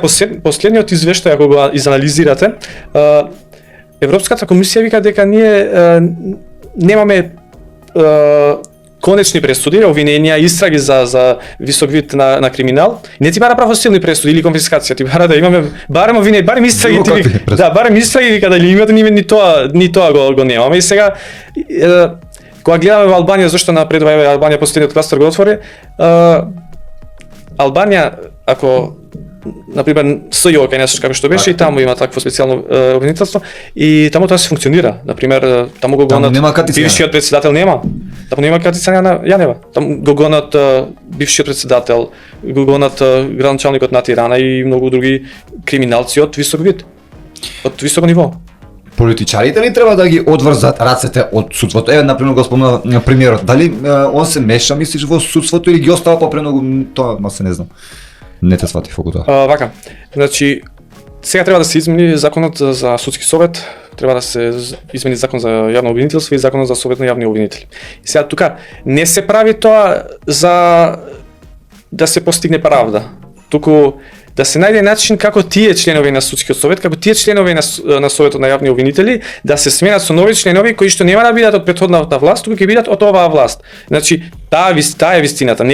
Последниот извештај, ако го изанализирате, Европската комисија вика дека ние немаме конечни пресуди, обвиненија, истраги за висок вид на криминал. Не ти бара правосилни пресуди или конфискација, ти бара да имаме барем обвинение, барем истраги, барем истраги вика дали имате ни тоа го немаме. И сега кога гледаме во Албанија, зашто напредува Албанија последниот кластер го отвори, Албанија ако например СЈО кај нас како што беше и таму има такво специјално обвинителство и таму тоа се функционира. Например таму го гонат бившиот претседател нема. Таму нема катица на Јанева. Таму го гонат бившиот претседател, го гонат градоначалникот на Тирана и многу други криминалци од висок вид. Од високо ниво. Политичарите ли треба да ги одврзат рацете од судството? Еве например го спомна премиерот. Дали он се меша мислиш во судството или ги остава попреногу тоа, ма се не знам. Не те сватив околу тоа. Вака. Значи сега треба да се измени законот за судски совет, треба да се измени закон за јавно обвинителство и законот за совет на јавни обвинители. И сега тука не се прави тоа за да се постигне правда, туку да се најде начин како тие членови на судскиот совет, како тие членови на советот на јавни обвинители да се сменат со нови членови кои што нема да бидат од претходната власт, туку ќе бидат од оваа власт. Значи таа е вистината.